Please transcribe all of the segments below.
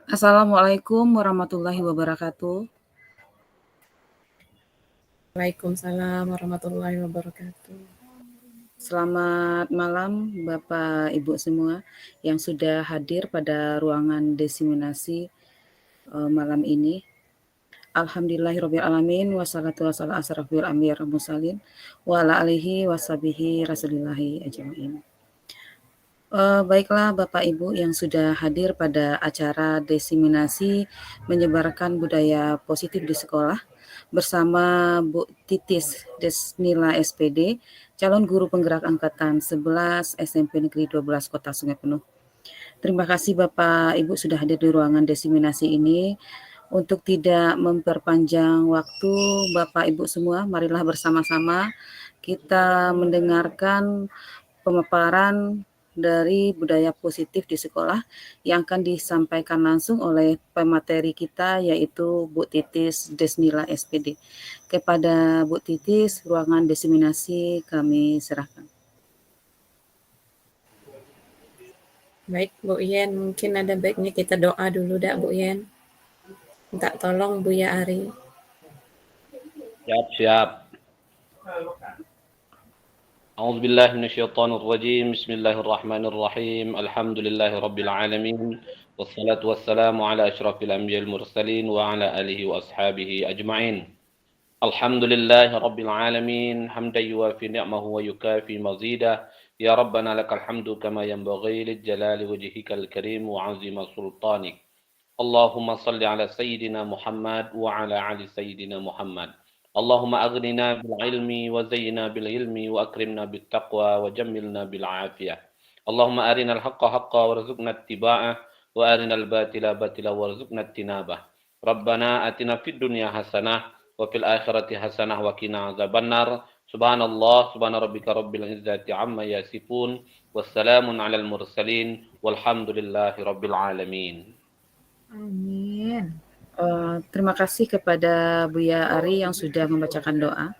Assalamualaikum warahmatullahi wabarakatuh. Waalaikumsalam warahmatullahi wabarakatuh. Selamat malam Bapak Ibu semua yang sudah hadir pada ruangan diseminasi malam ini. Alhamdulillahirabbil alamin wassalatu wassalamu asrofil anbiya'i wal mursalin wa ala alihi washabihi rasulillahi ajmain. Baiklah Bapak Ibu yang sudah hadir pada acara diseminasi menyebarkan budaya positif di sekolah bersama Bu Titis Desnila SPD, calon guru penggerak angkatan 11 SMP Negeri 12 Kota Sungai Penuh. Terima kasih Bapak Ibu sudah hadir di ruangan diseminasi ini. Untuk tidak memperpanjang waktu Bapak Ibu semua, marilah bersama-sama kita mendengarkan pemaparan dari budaya positif di sekolah yang akan disampaikan langsung oleh pemateri kita yaitu Bu Titis Desnila SPD. Kepada Bu Titis, ruangan diseminasi kami serahkan. Baik Bu Yen, mungkin ada baiknya kita doa dulu dah Bu Yen. Minta tolong Buya Ari. Siap. أعوذ بالله من الشيطان الرجيم بسم الله الرحمن الرحيم الحمد لله رب العالمين والصلاة والسلام على أشرف الأنبياء المرسلين وعلى آله وأصحابه أجمعين الحمد لله رب العالمين حمدا يوافي نعمه ويكافي مزيدا يا ربنا لك الحمد كما ينبغي للجلال وجهك الكريم وعظيم سلطانك اللهم صل على سيدنا محمد وعلى آل سيدنا محمد اللهم أغننا بالعلم وزينا بالعلم وأكرمنا بالتقوى وجملنا بالعافية اللهم أرنا الحق حقا وارزقنا اتباعه وأرنا الباطل باطلا وارزقنا اجتنابه ربنا آتنا في الدنيا حسنة وفي الآخرة حسنة وقنا عذاب النار سبحان الله سبحان ربك رب العزة عما يصفون والسلام على المرسلين والحمد لله رب العالمين. Amin. Terima kasih kepada Buya Ari yang sudah membacakan doa.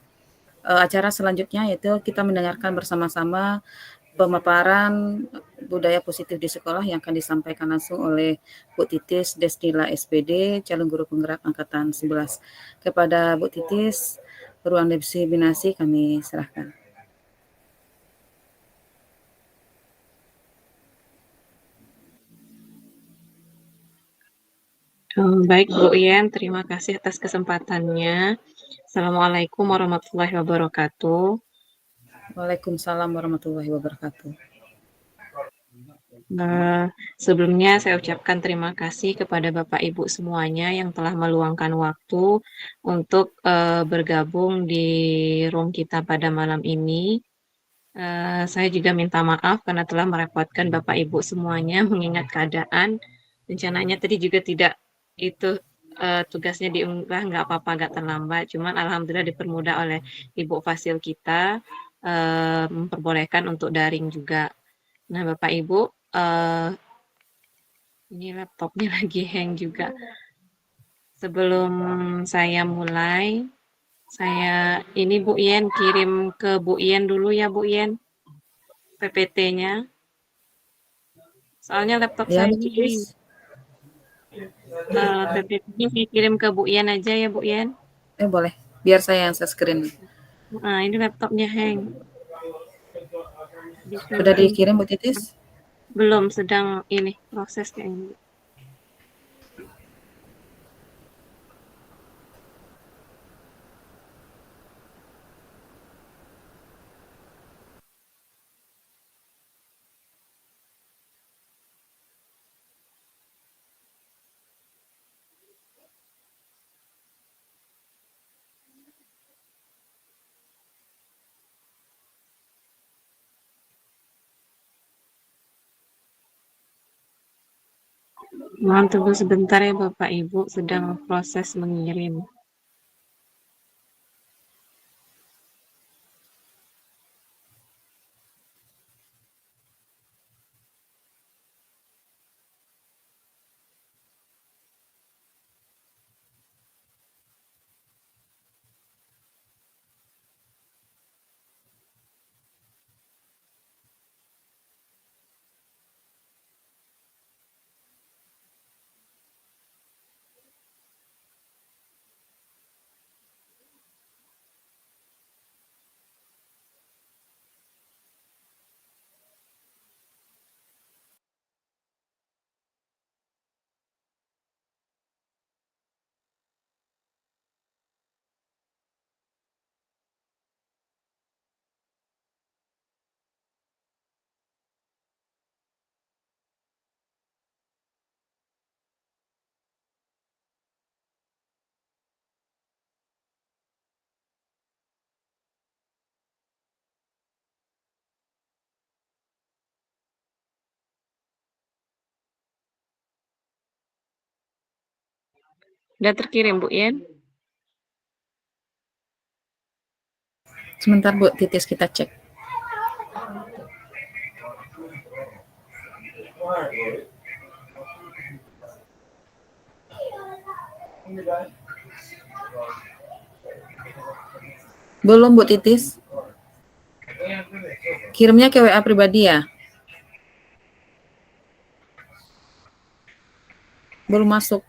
Acara selanjutnya yaitu kita mendengarkan bersama-sama pemaparan budaya positif di sekolah yang akan disampaikan langsung oleh Bu Titis Desnila SPD, calon guru penggerak angkatan 11. Kepada Bu Titis, ruang diseminasi kami serahkan. Baik Bu Yen, terima kasih atas kesempatannya. Assalamualaikum warahmatullahi wabarakatuh. Waalaikumsalam warahmatullahi wabarakatuh. Sebelumnya saya ucapkan terima kasih kepada Bapak Ibu semuanya yang telah meluangkan waktu untuk bergabung di room kita pada malam ini. Saya juga minta maaf karena telah merepotkan Bapak Ibu semuanya mengingat keadaan. Rencananya tadi juga tidak itu tugasnya diunggah, nggak apa-apa, nggak terlambat. Cuman alhamdulillah dipermudah oleh Ibu Fasil kita memperbolehkan untuk daring juga. Nah, Bapak Ibu, ini laptopnya lagi hang juga. Sebelum saya mulai, ini Bu Yen kirim ke Bu Yen dulu ya Bu Yen, PPT-nya. Soalnya laptop Ya, saya Bu ini Titis. PPT-nya saya kirim ke Bu Yen aja ya Bu Yen. Boleh, biar saya yang screen. Nah, ini laptopnya hang. Sudah dikirim Bu Titis? Belum, sedang ini proses kayaknya. Mohon tunggu sebentar ya Bapak Ibu, sedang proses mengirim. Sudah terkirim, Bu Yen? Sebentar Bu Titis, kita cek. Belum Bu Titis. Kirimnya ke WA pribadi ya? Belum masuk.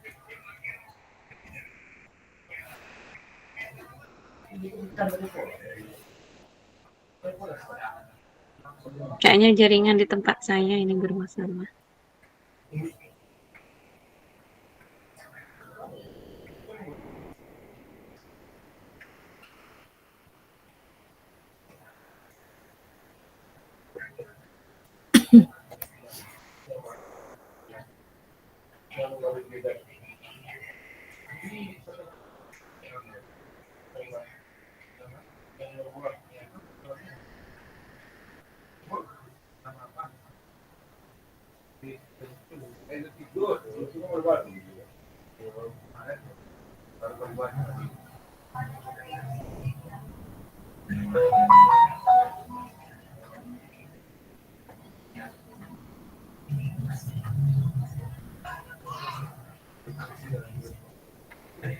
Kayaknya jaringan di tempat saya ini bermasalah.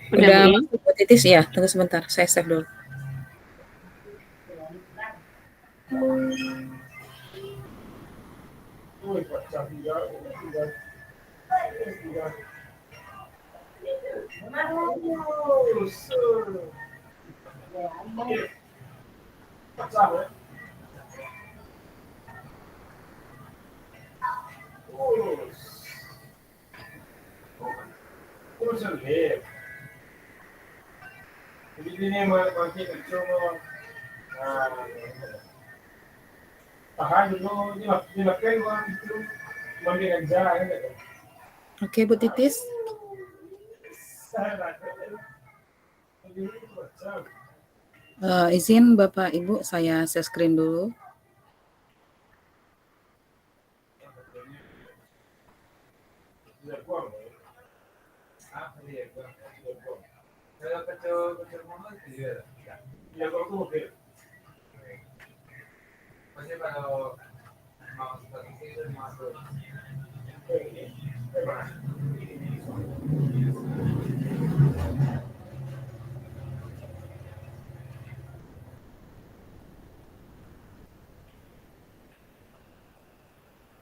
Udah Bu Yen? masuk Bu Titis ya? Tunggu sebentar, saya save dulu. Oke Bu Titis. Izin Bapak Ibu, saya share screen dulu.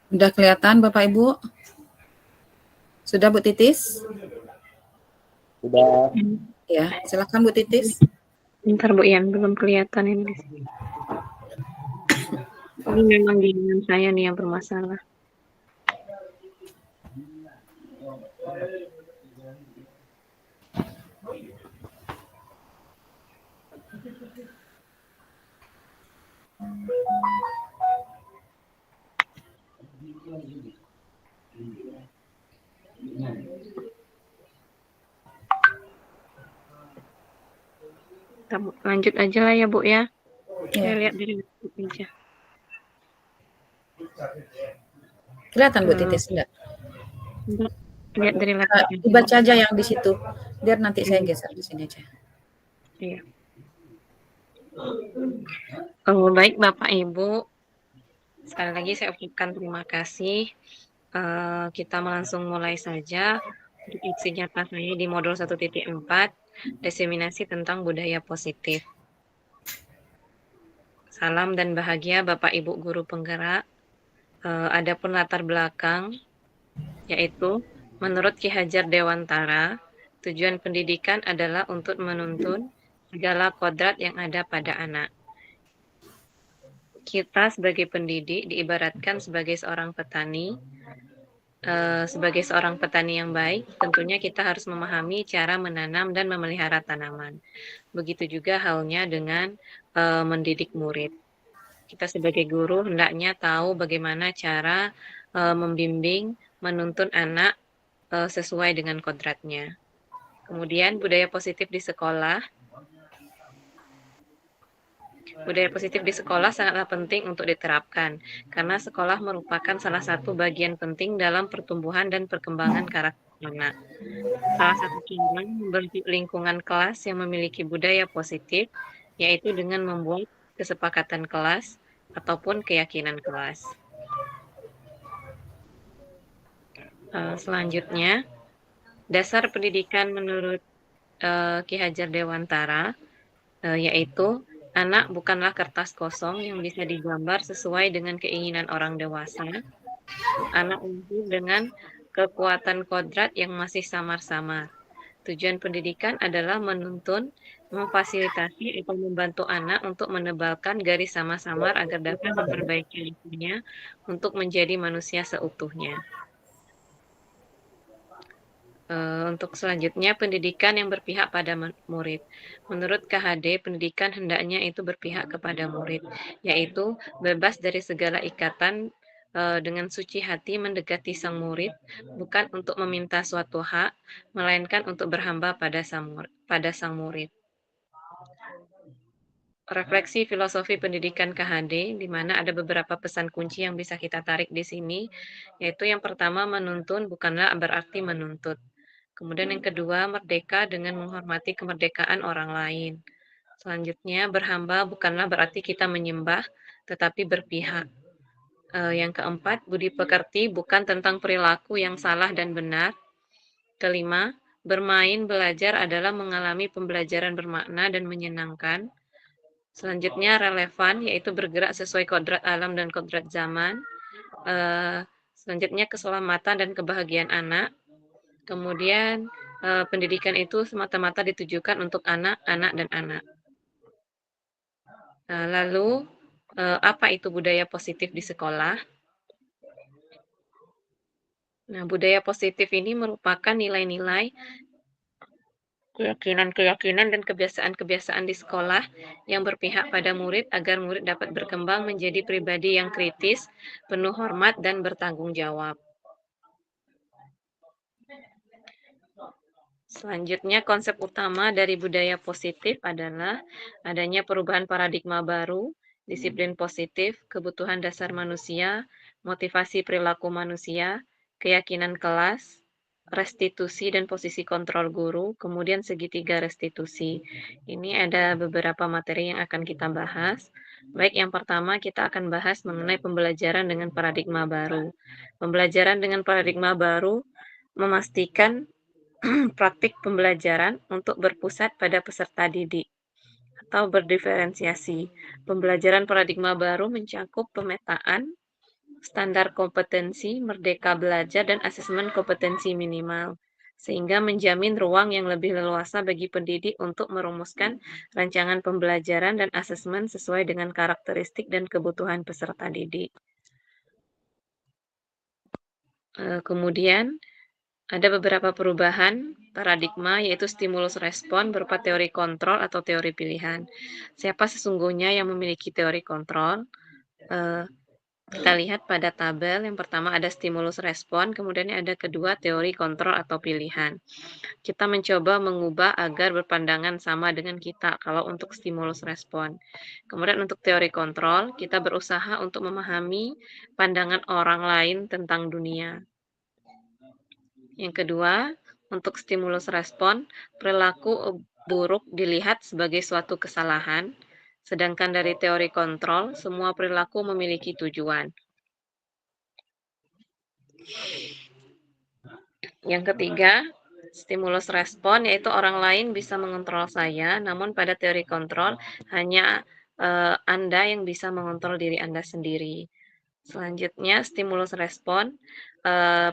Udah kelihatan Bapak Ibu? Sudah Bu Titis? Sudah. Ya, silakan Bu Titis. Bentar Bu Yen, belum kelihatan ini. Ini memang jaringan saya nih yang bermasalah. Kita lanjut aja lah ya Bu ya. Saya lihat dari laptop aja. Kelihatan Bu Titis enggak? Enggak, lihat dari laptop aja. Dibaca aja yang di situ. Biar nanti saya geser di sini aja. Iya. Baik Bapak Ibu, sekali lagi saya ucapkan terima kasih. Kita langsung mulai saja untuk aksi nyata saya di modul 1.4, diseminasi tentang budaya positif. Salam dan bahagia Bapak Ibu guru penggerak. Adapun latar belakang, yaitu menurut Ki Hajar Dewantara, tujuan pendidikan adalah untuk menuntun segala kodrat yang ada pada anak. Kita sebagai pendidik diibaratkan sebagai seorang petani. Sebagai seorang petani yang baik, tentunya kita harus memahami cara menanam dan memelihara tanaman. Begitu juga halnya dengan mendidik murid. Kita sebagai guru hendaknya tahu bagaimana cara membimbing, menuntun anak sesuai dengan kodratnya. Kemudian budaya positif di sekolah. Budaya positif di sekolah sangatlah penting untuk diterapkan, karena sekolah merupakan salah satu bagian penting dalam pertumbuhan dan perkembangan karakter anak. Salah satu cara membentuk lingkungan kelas yang memiliki budaya positif, yaitu dengan membuat kesepakatan kelas ataupun keyakinan kelas. Selanjutnya, dasar pendidikan menurut Ki Hajar Dewantara, yaitu anak bukanlah kertas kosong yang bisa digambar sesuai dengan keinginan orang dewasa. Anak lahir dengan kekuatan kodrat yang masih samar-samar. Tujuan pendidikan adalah menuntun, memfasilitasi atau membantu anak untuk menebalkan garis samar-samar agar dapat memperbaiki dirinya untuk menjadi manusia seutuhnya. Untuk selanjutnya, pendidikan yang berpihak pada murid. Menurut KHD, pendidikan hendaknya itu berpihak kepada murid, yaitu bebas dari segala ikatan dengan suci hati mendekati sang murid, bukan untuk meminta suatu hak, melainkan untuk berhamba pada sang murid. Refleksi filosofi pendidikan KHD, di mana ada beberapa pesan kunci yang bisa kita tarik di sini, yaitu yang pertama, menuntun bukanlah berarti menuntut. Kemudian yang kedua, merdeka dengan menghormati kemerdekaan orang lain. Selanjutnya, berhamba bukanlah berarti kita menyembah, tetapi berpihak. Yang keempat, budi pekerti bukan tentang perilaku yang salah dan benar. Kelima, bermain belajar adalah mengalami pembelajaran bermakna dan menyenangkan. Selanjutnya, relevan, yaitu bergerak sesuai kodrat alam dan kodrat zaman. Selanjutnya, keselamatan dan kebahagiaan anak. Kemudian pendidikan itu semata-mata ditujukan untuk anak-anak dan anak. Lalu apa itu budaya positif di sekolah? Nah, budaya positif ini merupakan nilai-nilai, keyakinan-keyakinan dan kebiasaan-kebiasaan di sekolah yang berpihak pada murid agar murid dapat berkembang menjadi pribadi yang kritis, penuh hormat dan bertanggung jawab. Selanjutnya, konsep utama dari budaya positif adalah adanya perubahan paradigma baru, disiplin positif, kebutuhan dasar manusia, motivasi perilaku manusia, keyakinan kelas, restitusi dan posisi kontrol guru, kemudian segitiga restitusi. Ini ada beberapa materi yang akan kita bahas. Baik, yang pertama kita akan bahas mengenai pembelajaran dengan paradigma baru. Pembelajaran dengan paradigma baru memastikan praktik pembelajaran untuk berpusat pada peserta didik atau berdiferensiasi. Pembelajaran paradigma baru mencakup pemetaan, standar kompetensi, merdeka belajar, dan asesmen kompetensi minimal, sehingga menjamin ruang yang lebih leluasa bagi pendidik untuk merumuskan rancangan pembelajaran dan asesmen sesuai dengan karakteristik dan kebutuhan peserta didik. Kemudian, ada beberapa perubahan paradigma, yaitu stimulus respon berupa teori kontrol atau teori pilihan. Siapa sesungguhnya yang memiliki teori kontrol? Kita lihat pada tabel, yang pertama ada stimulus respon, kemudian ada kedua teori kontrol atau pilihan. Kita mencoba mengubah agar berpandangan sama dengan kita kalau untuk stimulus respon. Kemudian untuk teori kontrol, kita berusaha untuk memahami pandangan orang lain tentang dunia. Yang kedua, untuk stimulus respon, perilaku buruk dilihat sebagai suatu kesalahan, sedangkan dari teori kontrol, semua perilaku memiliki tujuan. Yang ketiga, stimulus respon, yaitu orang lain bisa mengontrol saya, namun pada teori kontrol hanya Anda yang bisa mengontrol diri Anda sendiri. Selanjutnya, stimulus respon.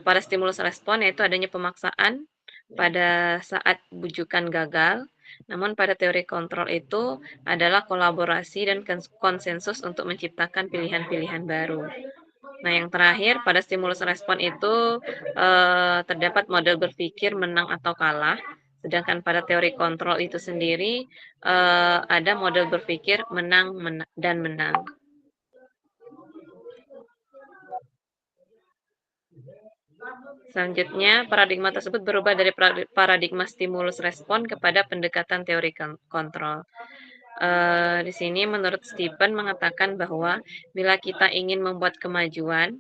Pada stimulus respon yaitu adanya pemaksaan pada saat bujukan gagal, namun pada teori kontrol itu adalah kolaborasi dan konsensus untuk menciptakan pilihan-pilihan baru. Nah, yang terakhir, pada stimulus respon itu terdapat model berpikir menang atau kalah, sedangkan pada teori kontrol itu sendiri ada model berpikir menang dan menang. Selanjutnya, paradigma tersebut berubah dari paradigma stimulus respon kepada pendekatan teori kontrol. Di sini menurut Stephen mengatakan bahwa bila kita ingin membuat kemajuan,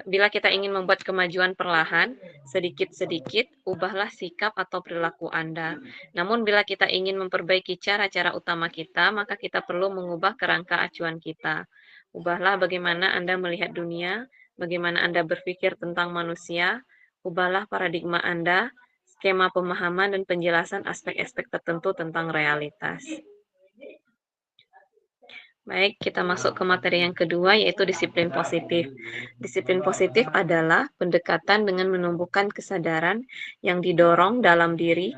bila kita ingin membuat kemajuan perlahan, sedikit-sedikit, ubahlah sikap atau perilaku Anda. Namun bila kita ingin memperbaiki cara-cara utama kita, maka kita perlu mengubah kerangka acuan kita. Ubahlah bagaimana Anda melihat dunia, bagaimana Anda berpikir tentang manusia, ubahlah paradigma Anda, skema pemahaman dan penjelasan aspek-aspek tertentu tentang realitas. Baik, kita masuk ke materi yang kedua, yaitu disiplin positif. Disiplin positif adalah pendekatan dengan menumbuhkan kesadaran yang didorong dalam diri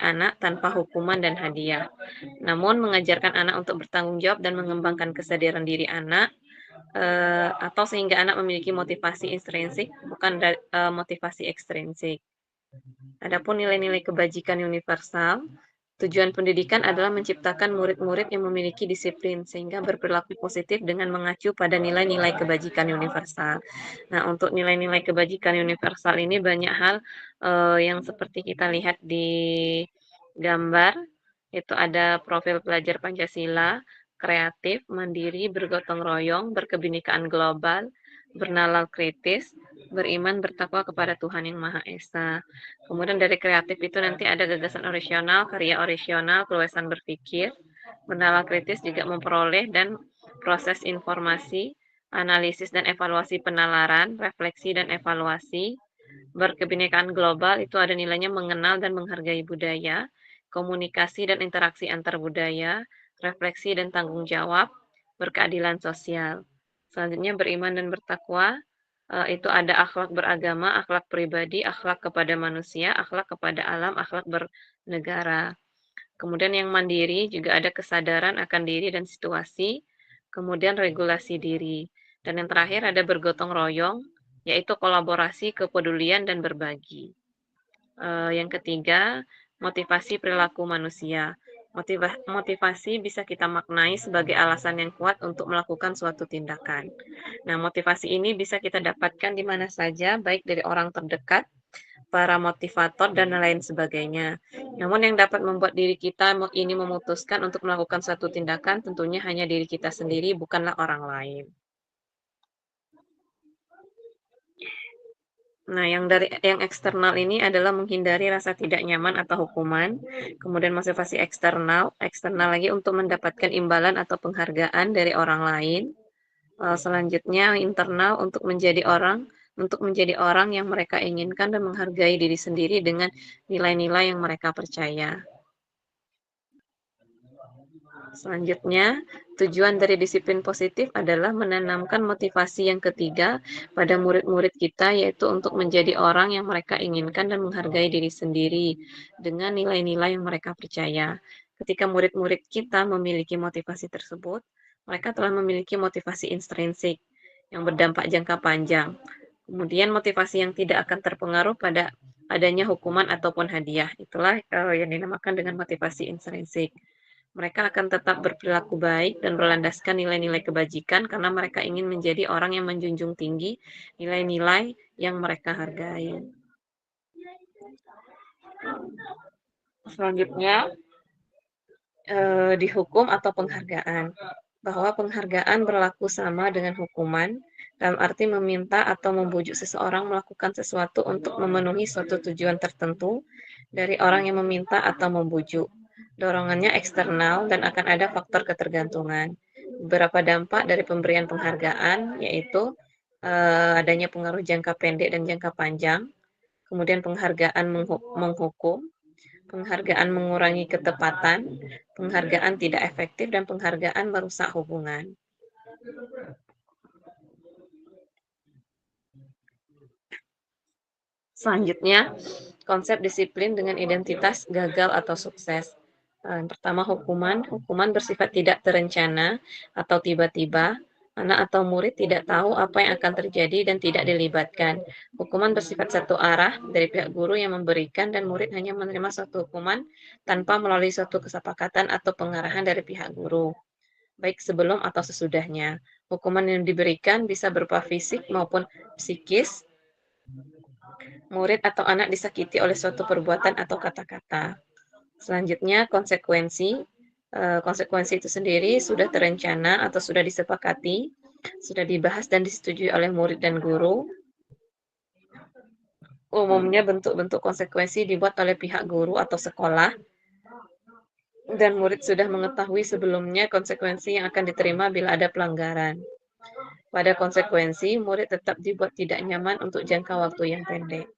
anak tanpa hukuman dan hadiah. Namun, mengajarkan anak untuk bertanggung jawab dan mengembangkan kesadaran diri anak, atau sehingga anak memiliki motivasi intrinsik, bukan motivasi ekstrinsik. Adapun nilai-nilai kebajikan universal, tujuan pendidikan adalah menciptakan murid-murid yang memiliki disiplin sehingga berperilaku positif dengan mengacu pada nilai-nilai kebajikan universal. Nah, untuk nilai-nilai kebajikan universal ini banyak hal yang seperti kita lihat di gambar, itu ada profil pelajar Pancasila, kreatif, mandiri, bergotong royong, berkebinekaan global, bernalar kritis, beriman, bertakwa kepada Tuhan Yang Maha Esa. Kemudian dari kreatif itu nanti ada gagasan orisinal, karya orisinal, keluasan berpikir. Bernalar kritis juga memperoleh dan proses informasi, analisis dan evaluasi penalaran, refleksi dan evaluasi. Berkebinekaan global itu ada nilainya mengenal dan menghargai budaya, komunikasi dan interaksi antar budaya, refleksi dan tanggung jawab, berkeadilan sosial. Selanjutnya beriman dan bertakwa, itu ada akhlak beragama, akhlak pribadi, akhlak kepada manusia, akhlak kepada alam, akhlak bernegara. Kemudian yang mandiri juga ada kesadaran akan diri dan situasi, kemudian regulasi diri. Dan yang terakhir ada bergotong royong, yaitu kolaborasi, kepedulian, dan berbagi. Yang ketiga, motivasi perilaku manusia. Motivasi bisa kita maknai sebagai alasan yang kuat untuk melakukan suatu tindakan. Nah, motivasi ini bisa kita dapatkan di mana saja, baik dari orang terdekat, para motivator, dan lain sebagainya. Namun yang dapat membuat diri kita ini memutuskan untuk melakukan suatu tindakan tentunya hanya diri kita sendiri, bukanlah orang lain. Nah, yang eksternal ini adalah menghindari rasa tidak nyaman atau hukuman. Kemudian motivasi eksternal lagi untuk mendapatkan imbalan atau penghargaan dari orang lain. Selanjutnya internal untuk menjadi orang yang mereka inginkan dan menghargai diri sendiri dengan nilai-nilai yang mereka percaya. Selanjutnya, tujuan dari disiplin positif adalah menanamkan motivasi yang ketiga pada murid-murid kita, yaitu untuk menjadi orang yang mereka inginkan dan menghargai diri sendiri dengan nilai-nilai yang mereka percaya. Ketika murid-murid kita memiliki motivasi tersebut, mereka telah memiliki motivasi intrinsik yang berdampak jangka panjang. Kemudian motivasi yang tidak akan terpengaruh pada adanya hukuman ataupun hadiah. Itulah yang dinamakan dengan motivasi intrinsik. Mereka akan tetap berperilaku baik dan berlandaskan nilai-nilai kebajikan karena mereka ingin menjadi orang yang menjunjung tinggi nilai-nilai yang mereka hargai. Selanjutnya, dihukum atau penghargaan. Bahwa penghargaan berlaku sama dengan hukuman, dalam arti meminta atau membujuk seseorang melakukan sesuatu untuk memenuhi suatu tujuan tertentu dari orang yang meminta atau membujuk. Dorongannya eksternal dan akan ada faktor ketergantungan. Beberapa dampak dari pemberian penghargaan yaitu adanya pengaruh jangka pendek dan jangka panjang, kemudian penghargaan menghukum, penghargaan mengurangi ketepatan, penghargaan tidak efektif, dan penghargaan merusak hubungan. Selanjutnya, konsep disiplin dengan identitas gagal atau sukses. Yang pertama, hukuman. Hukuman bersifat tidak terencana atau tiba-tiba. Anak atau murid tidak tahu apa yang akan terjadi dan tidak dilibatkan. Hukuman bersifat satu arah dari pihak guru yang memberikan dan murid hanya menerima suatu hukuman tanpa melalui suatu kesepakatan atau pengarahan dari pihak guru, baik sebelum atau sesudahnya. Hukuman yang diberikan bisa berupa fisik maupun psikis. Murid atau anak disakiti oleh suatu perbuatan atau kata-kata. Selanjutnya konsekuensi. Konsekuensi itu sendiri sudah terencana atau sudah disepakati, sudah dibahas dan disetujui oleh murid dan guru. Umumnya bentuk-bentuk konsekuensi dibuat oleh pihak guru atau sekolah, dan murid sudah mengetahui sebelumnya konsekuensi yang akan diterima bila ada pelanggaran. Pada konsekuensi, murid tetap dibuat tidak nyaman untuk jangka waktu yang pendek.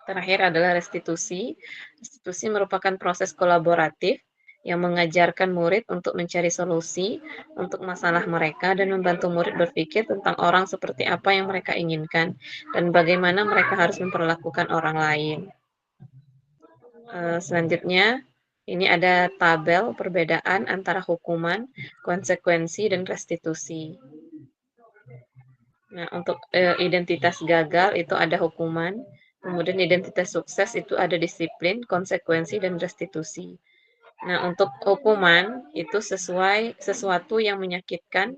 Terakhir adalah restitusi. Restitusi merupakan proses kolaboratif yang mengajarkan murid untuk mencari solusi untuk masalah mereka dan membantu murid berpikir tentang orang seperti apa yang mereka inginkan dan bagaimana mereka harus memperlakukan orang lain. Selanjutnya, ini ada tabel perbedaan antara hukuman, konsekuensi, dan restitusi. Nah, untuk identitas gagal itu ada hukuman, kemudian identitas sukses itu ada disiplin, konsekuensi, dan restitusi. Nah, untuk hukuman itu sesuatu yang menyakitkan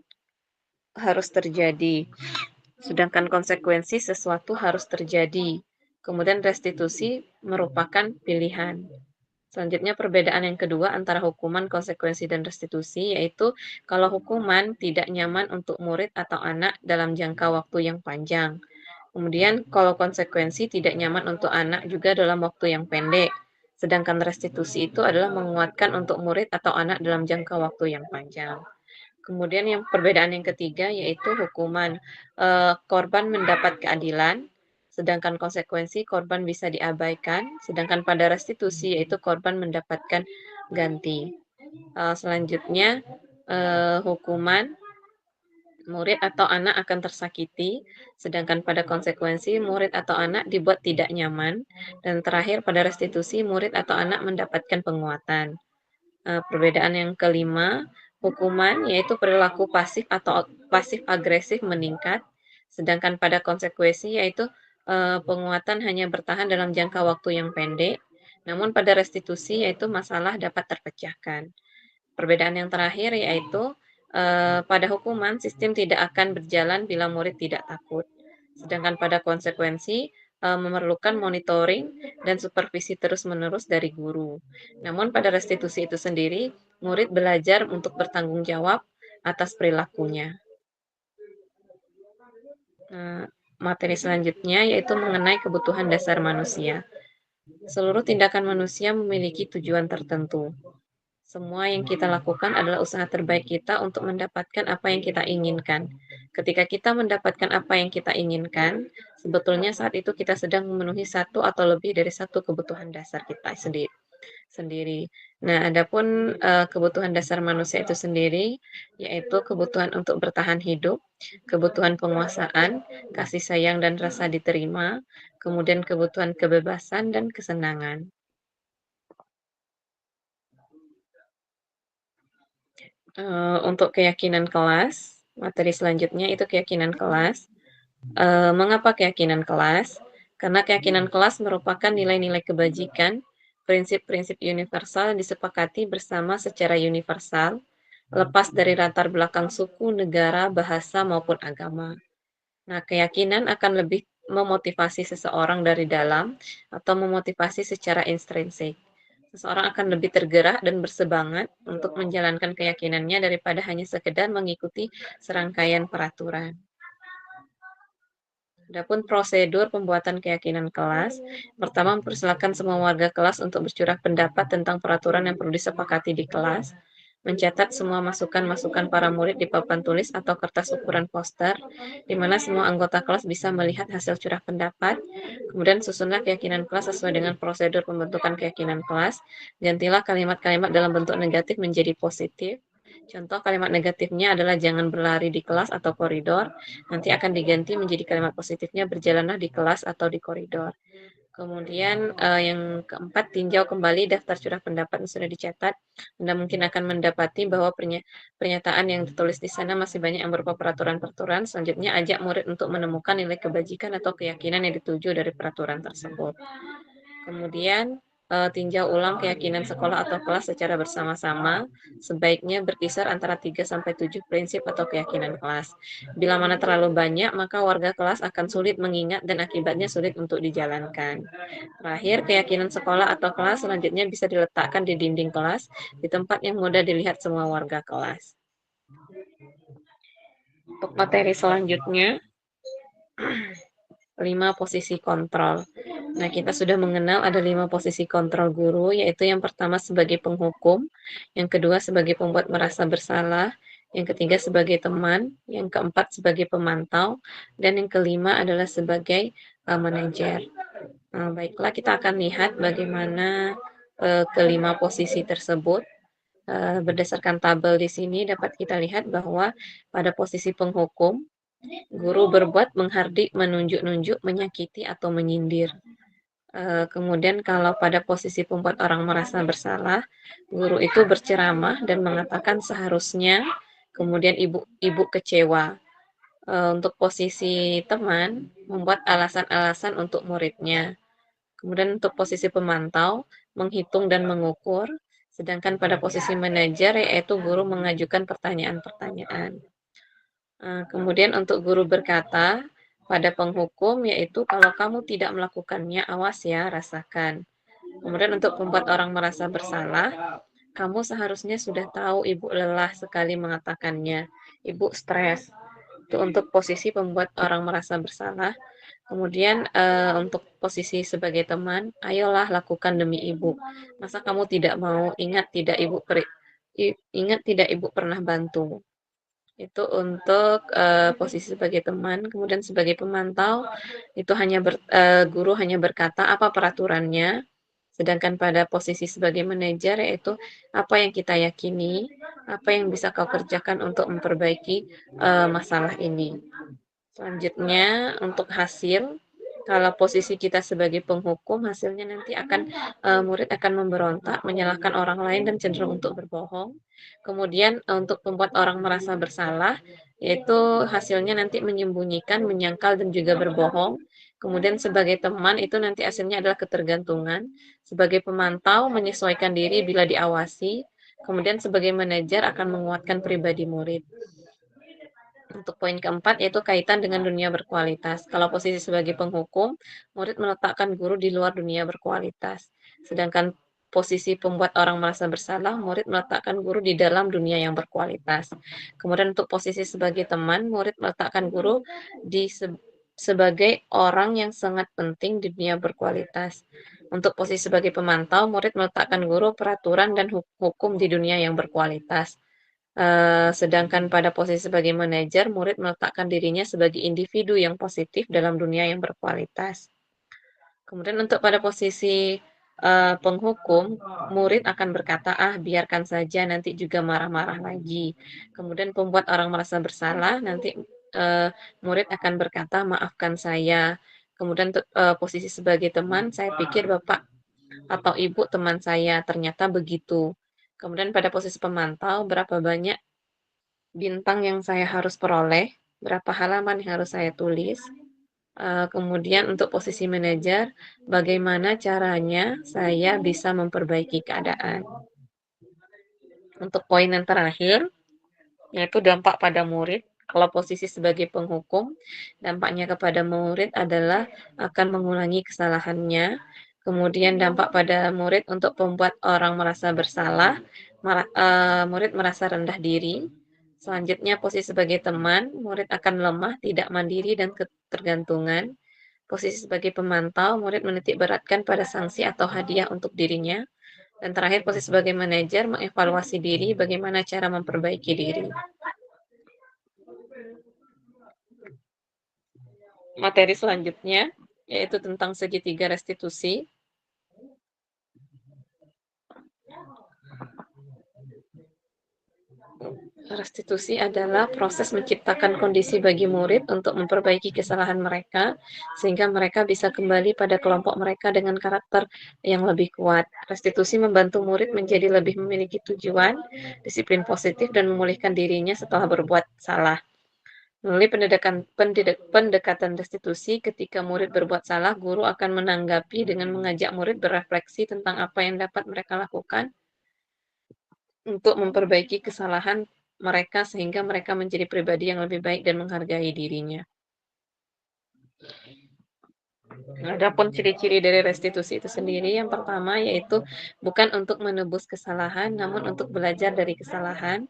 harus terjadi. Sedangkan konsekuensi sesuatu harus terjadi. Kemudian restitusi merupakan pilihan. Selanjutnya perbedaan yang kedua antara hukuman, konsekuensi, dan restitusi, yaitu kalau hukuman tidak nyaman untuk murid atau anak dalam jangka waktu yang panjang. Kemudian kalau konsekuensi tidak nyaman untuk anak juga dalam waktu yang pendek. Sedangkan restitusi itu adalah menguatkan untuk murid atau anak dalam jangka waktu yang panjang. Kemudian yang perbedaan yang ketiga yaitu hukuman. Korban mendapat keadilan, sedangkan konsekuensi korban bisa diabaikan, sedangkan pada restitusi yaitu korban mendapatkan ganti. Selanjutnya hukuman, murid atau anak akan tersakiti, sedangkan pada konsekuensi murid atau anak dibuat tidak nyaman, dan terakhir pada restitusi murid atau anak mendapatkan penguatan. Perbedaan yang kelima, hukuman yaitu perilaku pasif atau pasif agresif meningkat, sedangkan pada konsekuensi yaitu penguatan hanya bertahan dalam jangka waktu yang pendek, namun pada restitusi yaitu masalah dapat terpecahkan. Perbedaan yang terakhir yaitu pada hukuman sistem tidak akan berjalan bila murid tidak takut, sedangkan pada konsekuensi memerlukan monitoring dan supervisi terus-menerus dari guru. Namun pada restitusi itu sendiri, murid belajar untuk bertanggung jawab atas perilakunya. Materi selanjutnya yaitu mengenai kebutuhan dasar manusia. Seluruh tindakan manusia memiliki tujuan tertentu. Semua yang kita lakukan adalah usaha terbaik kita untuk mendapatkan apa yang kita inginkan. Ketika kita mendapatkan apa yang kita inginkan, sebetulnya saat itu kita sedang memenuhi satu atau lebih dari satu kebutuhan dasar kita sendiri. Nah, adapun kebutuhan dasar manusia itu sendiri, yaitu kebutuhan untuk bertahan hidup, kebutuhan penguasaan, kasih sayang dan rasa diterima, kemudian kebutuhan kebebasan dan kesenangan. Untuk keyakinan kelas, materi selanjutnya itu keyakinan kelas. Mengapa keyakinan kelas? Karena keyakinan kelas merupakan nilai-nilai kebajikan, prinsip-prinsip universal yang disepakati bersama secara universal, lepas dari latar belakang suku, negara, bahasa, maupun agama. Nah, keyakinan akan lebih memotivasi seseorang dari dalam atau memotivasi secara intrinsik. Seseorang akan lebih tergerak dan bersemangat untuk menjalankan keyakinannya daripada hanya sekedar mengikuti serangkaian peraturan. Adapun prosedur pembuatan keyakinan kelas, pertama mempersilahkan semua warga kelas untuk bercurah pendapat tentang peraturan yang perlu disepakati di kelas, mencatat semua masukan-masukan para murid di papan tulis atau kertas ukuran poster, di mana semua anggota kelas bisa melihat hasil curah pendapat. Kemudian susunlah keyakinan kelas sesuai dengan prosedur pembentukan keyakinan kelas. Gantilah kalimat-kalimat dalam bentuk negatif menjadi positif. Contoh kalimat negatifnya adalah jangan berlari di kelas atau koridor, nanti akan diganti menjadi kalimat positifnya berjalanlah di kelas atau di koridor. Kemudian yang keempat, tinjau kembali daftar curah pendapat yang sudah dicatat. Anda mungkin akan mendapati bahwa pernyataan yang ditulis di sana masih banyak yang berupa peraturan-peraturan. Selanjutnya, ajak murid untuk menemukan nilai kebajikan atau keyakinan yang dituju dari peraturan tersebut. Kemudian, tinjau ulang keyakinan sekolah atau kelas secara bersama-sama, sebaiknya berkisar antara 3 sampai 7 prinsip atau keyakinan kelas. Bila mana terlalu banyak, maka warga kelas akan sulit mengingat dan akibatnya sulit untuk dijalankan. Terakhir, keyakinan sekolah atau kelas selanjutnya bisa diletakkan di dinding kelas, di tempat yang mudah dilihat semua warga kelas. Untuk materi selanjutnya, 5 posisi kontrol. Nah, kita sudah mengenal ada 5 posisi kontrol guru, yaitu yang pertama sebagai penghukum, yang kedua sebagai pembuat merasa bersalah, yang ketiga sebagai teman, yang keempat sebagai pemantau, dan yang kelima adalah sebagai manajer. Baiklah, kita akan lihat bagaimana kelima posisi tersebut. Berdasarkan tabel di sini dapat kita lihat bahwa pada posisi penghukum, guru berbuat menghardik, menunjuk-nunjuk, menyakiti, atau menyindir. Kemudian kalau pada posisi pembuat orang merasa bersalah, guru itu berceramah dan mengatakan seharusnya, kemudian ibu kecewa. Untuk posisi teman, membuat alasan-alasan untuk muridnya. Kemudian untuk posisi pemantau, menghitung dan mengukur. Sedangkan pada posisi manajer, yaitu guru mengajukan pertanyaan-pertanyaan. Kemudian untuk guru berkata pada penghukum, yaitu kalau kamu tidak melakukannya, awas ya, rasakan. Kemudian untuk membuat orang merasa bersalah, kamu seharusnya sudah tahu ibu lelah sekali mengatakannya, ibu stres. Itu untuk posisi pembuat orang merasa bersalah. Kemudian untuk posisi sebagai teman, ayolah lakukan demi ibu. Masa kamu tidak mau? Ingat tidak ibu pernah bantu. Itu untuk posisi sebagai teman. Kemudian sebagai pemantau, itu guru hanya berkata apa peraturannya. Sedangkan pada posisi sebagai manajer, yaitu apa yang kita yakini, apa yang bisa kau kerjakan untuk memperbaiki masalah ini. Selanjutnya untuk hasil, kalau posisi kita sebagai penghukum, hasilnya nanti murid akan memberontak, menyalahkan orang lain dan cenderung untuk berbohong. Kemudian untuk membuat orang merasa bersalah, yaitu hasilnya nanti menyembunyikan, menyangkal dan juga berbohong. Kemudian sebagai teman itu nanti hasilnya adalah ketergantungan. Sebagai pemantau menyesuaikan diri bila diawasi. Kemudian sebagai manajer akan menguatkan pribadi murid. Untuk poin keempat yaitu kaitan dengan dunia berkualitas. Kalau posisi sebagai penghukum, murid meletakkan guru di luar dunia berkualitas. Sedangkan posisi pembuat orang merasa bersalah, murid meletakkan guru di dalam dunia yang berkualitas. Kemudian untuk posisi sebagai teman, murid meletakkan guru sebagai orang yang sangat penting di dunia berkualitas. Untuk posisi sebagai pemantau, murid meletakkan guru peraturan dan hukum di dunia yang berkualitas. Sedangkan pada posisi sebagai manajer, murid meletakkan dirinya sebagai individu yang positif dalam dunia yang berkualitas. Kemudian untuk pada posisi penghukum, murid akan berkata, biarkan saja, nanti juga marah-marah lagi. Kemudian pembuat orang merasa bersalah, nanti murid akan berkata, maafkan saya. Kemudian untuk posisi sebagai teman, saya pikir Bapak atau Ibu teman saya, ternyata begitu. Kemudian pada posisi pemantau, berapa banyak bintang yang saya harus peroleh, berapa halaman yang harus saya tulis. Kemudian untuk posisi manajer, bagaimana caranya saya bisa memperbaiki keadaan. Untuk poin yang terakhir, yaitu dampak pada murid. Kalau posisi sebagai penghukum, dampaknya kepada murid adalah akan mengulangi kesalahannya. Kemudian dampak pada murid untuk membuat orang merasa bersalah, murid merasa rendah diri. Selanjutnya posisi sebagai teman, murid akan lemah, tidak mandiri dan ketergantungan. Posisi sebagai pemantau, murid menitik beratkan pada sanksi atau hadiah untuk dirinya. Dan terakhir posisi sebagai manajer, mengevaluasi diri, bagaimana cara memperbaiki diri. Materi selanjutnya, yaitu tentang segitiga restitusi. Restitusi adalah proses menciptakan kondisi bagi murid untuk memperbaiki kesalahan mereka, sehingga mereka bisa kembali pada kelompok mereka dengan karakter yang lebih kuat. Restitusi membantu murid menjadi lebih memiliki tujuan, disiplin positif, dan memulihkan dirinya setelah berbuat salah. Melalui pendekatan restitusi, ketika murid berbuat salah, guru akan menanggapi dengan mengajak murid berefleksi tentang apa yang dapat mereka lakukan untuk memperbaiki kesalahan mereka sehingga mereka menjadi pribadi yang lebih baik dan menghargai dirinya. Adapun ciri-ciri dari restitusi itu sendiri, yang pertama yaitu bukan untuk menebus kesalahan, namun untuk belajar dari kesalahan.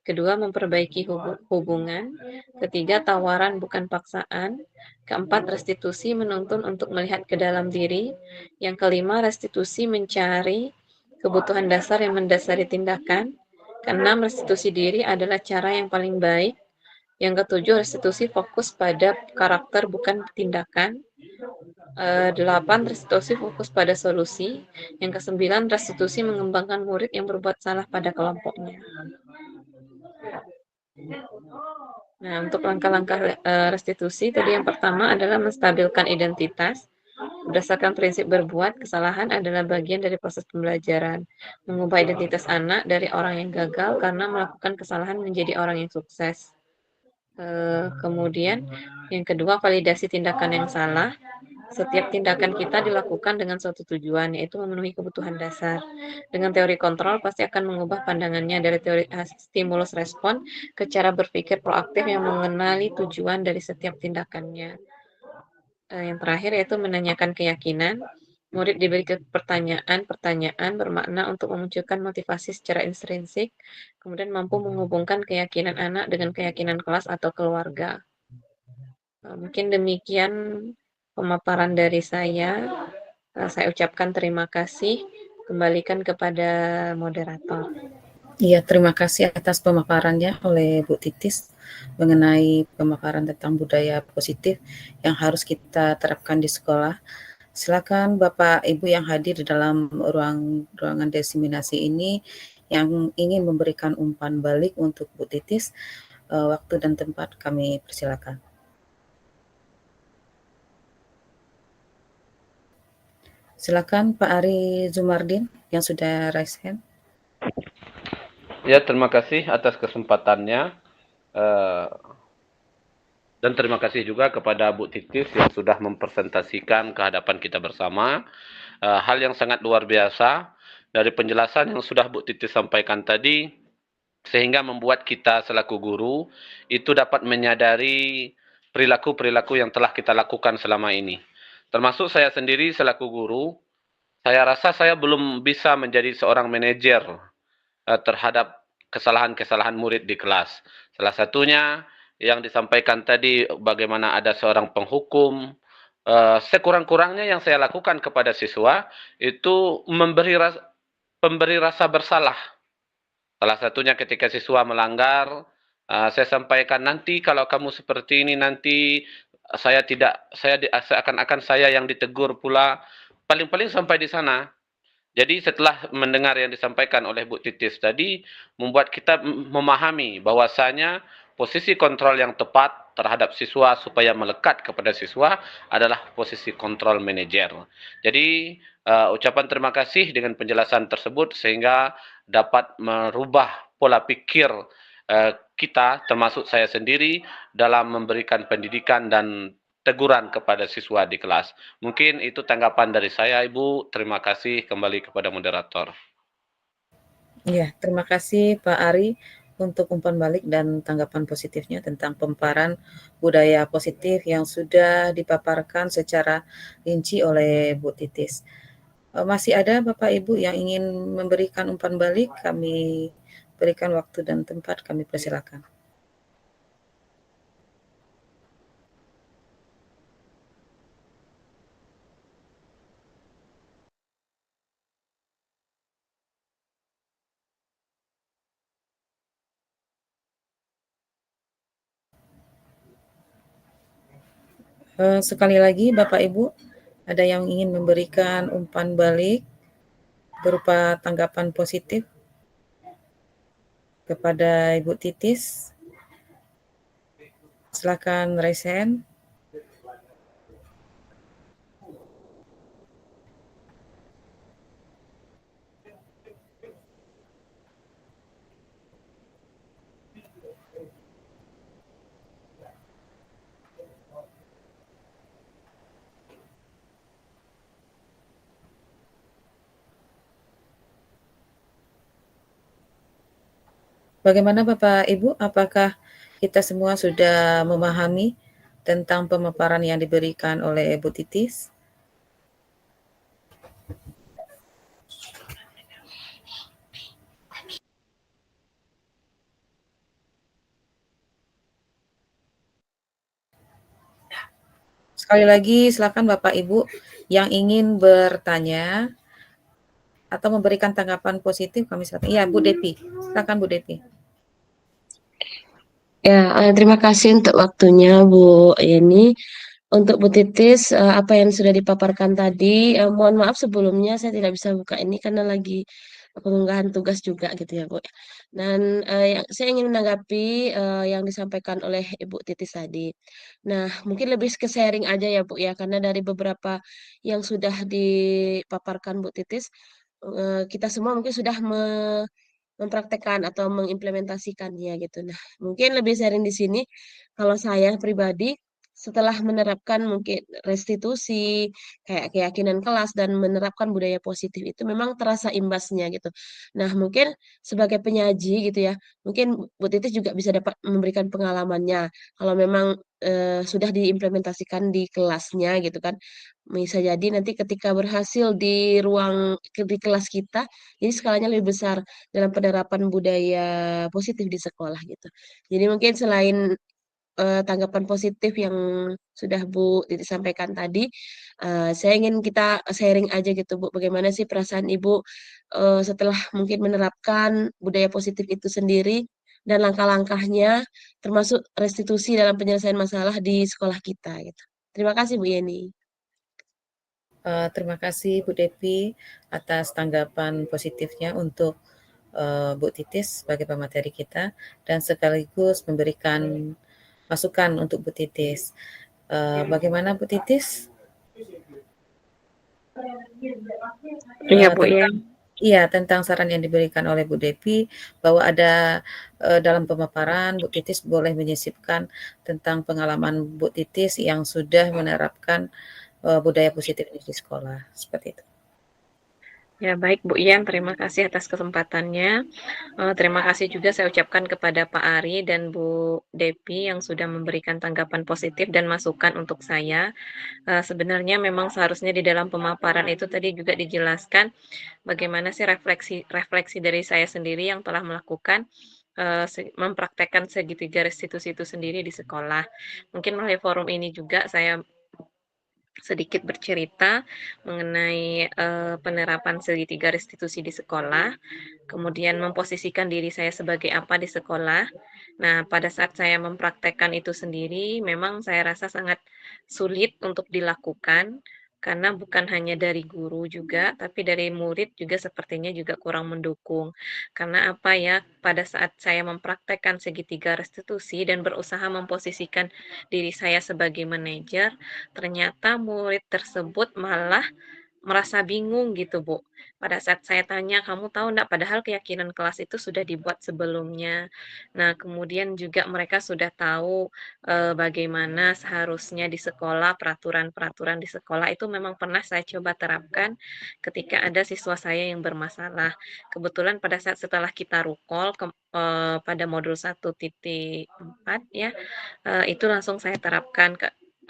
Kedua, memperbaiki hubungan. Ketiga, tawaran bukan paksaan. Keempat, restitusi menuntun untuk melihat ke dalam diri. Yang kelima, restitusi mencari kebutuhan dasar yang mendasari tindakan. Keenam, restitusi diri adalah cara yang paling baik. Yang ketujuh, restitusi fokus pada karakter bukan tindakan. 8, restitusi fokus pada solusi. Yang kesembilan, restitusi mengembangkan murid yang berbuat salah pada kelompoknya. Nah, untuk langkah-langkah restitusi, tadi yang pertama adalah menstabilkan identitas. Berdasarkan prinsip berbuat, kesalahan adalah bagian dari proses pembelajaran. Mengubah identitas anak dari orang yang gagal karena melakukan kesalahan menjadi orang yang sukses. Kemudian, yang kedua, validasi tindakan yang salah. Setiap tindakan kita dilakukan dengan suatu tujuan, yaitu memenuhi kebutuhan dasar. Dengan teori kontrol, pasti akan mengubah pandangannya dari teori stimulus respon ke cara berpikir proaktif yang mengenali tujuan dari setiap tindakannya. Yang terakhir yaitu menanyakan keyakinan. Murid diberi pertanyaan bermakna untuk memunculkan motivasi secara intrinsik, kemudian mampu menghubungkan keyakinan anak dengan keyakinan kelas atau keluarga. Mungkin demikian pemaparan dari saya. Saya ucapkan terima kasih. Kembalikan kepada moderator. Iya, terima kasih atas pemaparannya oleh Bu Titis mengenai pemaparan tentang budaya positif yang harus kita terapkan di sekolah. Silakan Bapak Ibu yang hadir di dalam ruangan diseminasi ini yang ingin memberikan umpan balik untuk Bu Titis, waktu dan tempat kami persilakan. Silakan Pak Ari Zumardin yang sudah raise hand. Ya, terima kasih atas kesempatannya. Dan terima kasih juga kepada Bu Titis yang sudah mempresentasikan ke hadapan kita bersama. Hal yang sangat luar biasa dari penjelasan yang sudah Bu Titis sampaikan tadi, sehingga membuat kita selaku guru itu dapat menyadari perilaku-perilaku yang telah kita lakukan selama ini. Termasuk saya sendiri selaku guru, saya rasa saya belum bisa menjadi seorang manajer terhadap kesalahan-kesalahan murid di kelas. Salah satunya yang disampaikan tadi bagaimana ada seorang penghukum, sekurang-kurangnya yang saya lakukan kepada siswa itu memberi rasa bersalah. Salah satunya ketika siswa melanggar, saya sampaikan nanti kalau kamu seperti ini nanti seakan-akan saya yang ditegur pula. Paling-paling sampai di sana. Jadi setelah mendengar yang disampaikan oleh Bu Titis tadi, membuat kita memahami bahwasanya posisi kontrol yang tepat terhadap siswa supaya melekat kepada siswa adalah posisi kontrol manajer. Jadi ucapan terima kasih dengan penjelasan tersebut sehingga dapat merubah pola pikir kita, termasuk saya sendiri, dalam memberikan pendidikan dan teguran kepada siswa di kelas. Mungkin itu tanggapan dari saya, Ibu. Terima kasih, kembali kepada moderator. Iya, terima kasih Pak Ari untuk umpan balik dan tanggapan positifnya tentang pemaparan budaya positif yang sudah dipaparkan secara rinci oleh Bu Titis. Masih ada Bapak Ibu yang ingin memberikan umpan balik, kami berikan waktu dan tempat, kami persilakan. Sekali lagi Bapak Ibu, ada yang ingin memberikan umpan balik berupa tanggapan positif kepada Ibu Titis? Silakan raise hand. Bagaimana Bapak Ibu, apakah kita semua sudah memahami tentang pemaparan yang diberikan oleh Bu Titis? Sekali lagi silakan Bapak Ibu yang ingin bertanya atau memberikan tanggapan positif kami silakan. Iya, Bu Depi. Silakan Bu Depi. Ya, terima kasih untuk waktunya Bu Yeni. Untuk Bu Titis, apa yang sudah dipaparkan tadi, mohon maaf sebelumnya saya tidak bisa buka ini karena lagi pengunggahan tugas juga gitu ya Bu. Dan saya ingin menanggapi yang disampaikan oleh Ibu Titis tadi. Nah, mungkin lebih ke sharing aja ya Bu ya, karena dari beberapa yang sudah dipaparkan Bu Titis, kita semua mungkin sudah mempraktekkan atau mengimplementasikannya gitu. Nah, mungkin lebih sharing di sini kalau saya pribadi setelah menerapkan mungkin restitusi, kayak keyakinan kelas dan menerapkan budaya positif itu memang terasa imbasnya gitu. Nah, mungkin sebagai penyaji gitu ya, mungkin Bu Titis juga bisa dapat memberikan pengalamannya. Kalau memang sudah diimplementasikan di kelasnya gitu kan. Bisa jadi nanti ketika berhasil di di kelas kita, jadi skalanya lebih besar dalam penerapan budaya positif di sekolah gitu. Jadi mungkin selain tanggapan positif yang sudah Bu Titi sampaikan tadi, saya ingin kita sharing aja gitu Bu, bagaimana sih perasaan Ibu setelah mungkin menerapkan budaya positif itu sendiri dan langkah-langkahnya termasuk restitusi dalam penyelesaian masalah di sekolah kita gitu. Terima kasih Bu Yeni. Terima kasih Bu Depi atas tanggapan positifnya untuk Bu Titis sebagai pemateri kita dan sekaligus memberikan masukan untuk Bu Titis. Bagaimana Bu Titis? Iya Bu ya. Iya, tentang saran yang diberikan oleh Bu Depi bahwa ada dalam pemaparan Bu Titis boleh menyisipkan tentang pengalaman Bu Titis yang sudah menerapkan budaya positif di sekolah, seperti itu. Ya baik Bu Ian, terima kasih atas kesempatannya. Terima kasih juga saya ucapkan kepada Pak Ari dan Bu Depi yang sudah memberikan tanggapan positif dan masukan untuk saya. Sebenarnya memang seharusnya di dalam pemaparan itu tadi juga dijelaskan bagaimana sih refleksi dari saya sendiri yang telah melakukan mempraktekkan segitiga restitusi itu sendiri di sekolah. Mungkin melalui forum ini juga saya sedikit bercerita mengenai penerapan segitiga restitusi di sekolah, kemudian memposisikan diri saya sebagai apa di sekolah. Nah, pada saat saya mempraktekkan itu sendiri, memang saya rasa sangat sulit untuk dilakukan karena bukan hanya dari guru juga, tapi dari murid juga sepertinya juga kurang mendukung. Karena apa ya, pada saat saya mempraktekkan segitiga restitusi dan berusaha memposisikan diri saya sebagai manajer, ternyata murid tersebut malah merasa bingung gitu, Bu. Pada saat saya tanya, "Kamu tahu enggak, padahal keyakinan kelas itu sudah dibuat sebelumnya." Nah, kemudian juga mereka sudah tahu, bagaimana seharusnya di sekolah, peraturan-peraturan di sekolah itu memang pernah saya coba terapkan ketika ada siswa saya yang bermasalah. Kebetulan pada saat setelah kita rukol pada modul 1.4 ya, itu langsung saya terapkan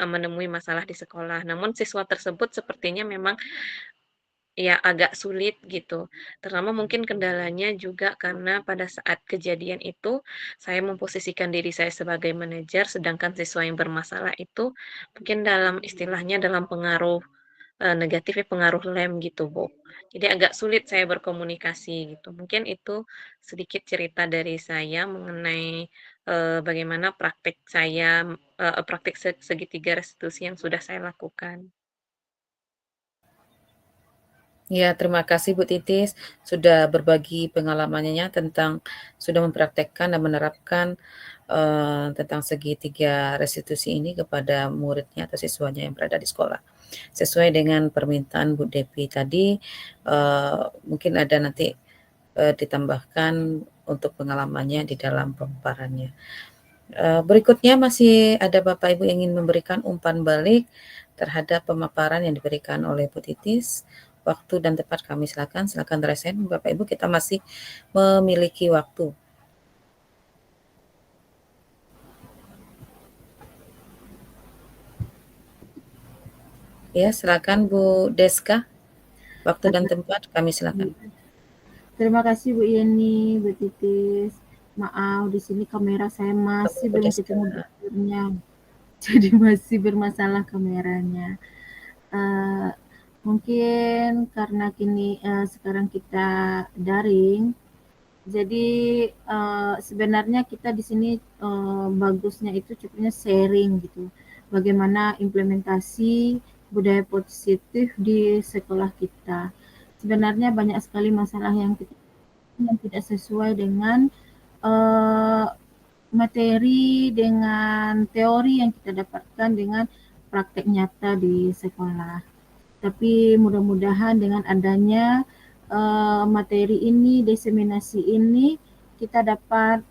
menemui masalah di sekolah. Namun siswa tersebut sepertinya memang ya agak sulit gitu. Terutama mungkin kendalanya juga karena pada saat kejadian itu saya memposisikan diri saya sebagai manajer, sedangkan siswa yang bermasalah itu mungkin dalam istilahnya dalam pengaruh negatif ya, pengaruh lem gitu, Bu. Jadi agak sulit saya berkomunikasi gitu. Mungkin itu sedikit cerita dari saya mengenai bagaimana praktik segitiga restitusi yang sudah saya lakukan. Ya, terima kasih Bu Titis sudah berbagi pengalamannya tentang sudah mempraktekkan dan menerapkan tentang segitiga restitusi ini kepada muridnya atau siswanya yang berada di sekolah. Sesuai dengan permintaan Bu Depi tadi, mungkin ada nanti ditambahkan untuk pengalamannya di dalam pemaparannya. Berikutnya masih ada Bapak Ibu yang ingin memberikan umpan balik terhadap pemaparan yang diberikan oleh Bu Titis. Waktu dan tempat kami silakan resen Bapak Ibu, kita masih memiliki waktu. Ya, silakan Bu Deska. Waktu dan tempat kami silakan. Terima kasih Bu Yeni, Bu Titis. Maaf, di sini kamera saya masih Bu belum Deska. ketemu dokternya, jadi masih bermasalah kameranya. Mungkin karena sekarang kita daring, jadi sebenarnya kita di sini bagusnya itu cukupnya sharing gitu, bagaimana implementasi budaya positif di sekolah kita. Sebenarnya banyak sekali masalah yang tidak sesuai dengan uh, materi, dengan teori yang kita dapatkan dengan praktek nyata di sekolah. Tapi mudah-mudahan dengan adanya materi ini, diseminasi ini, kita dapat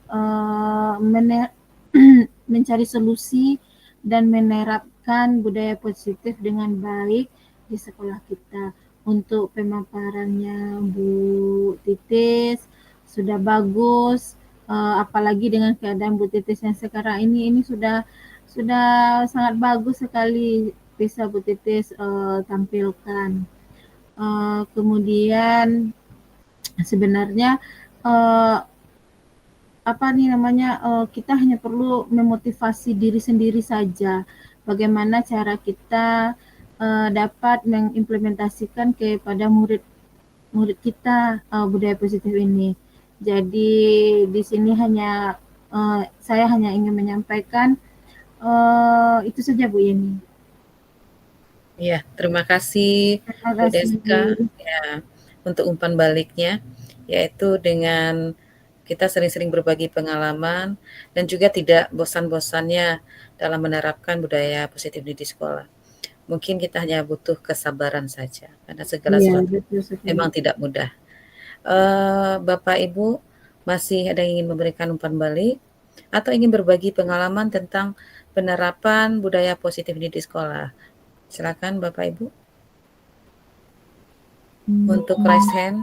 mencari solusi dan menerapkan budaya positif dengan baik di sekolah kita. Untuk pemaparannya Bu Titis sudah bagus, apalagi dengan keadaan Bu Titis yang sekarang ini sudah sangat bagus sekali bisa Bu Titis tampilkan. Kemudian sebenarnya kita hanya perlu memotivasi diri sendiri saja. Bagaimana cara kita dapat mengimplementasikan kepada murid kita budaya positif ini. Jadi di sini saya hanya ingin menyampaikan itu saja Bu Yeni. Ya, terima kasih Bu Deska ya, untuk umpan baliknya, yaitu dengan kita sering-sering berbagi pengalaman dan juga tidak bosan-bosannya dalam menerapkan budaya positif di sekolah. Mungkin kita hanya butuh kesabaran saja, karena segala sesuatu memang tidak mudah. Bapak Ibu masih ada yang ingin memberikan umpan balik atau ingin berbagi pengalaman tentang penerapan budaya positif di sekolah? Silakan Bapak Ibu. Untuk raise hand.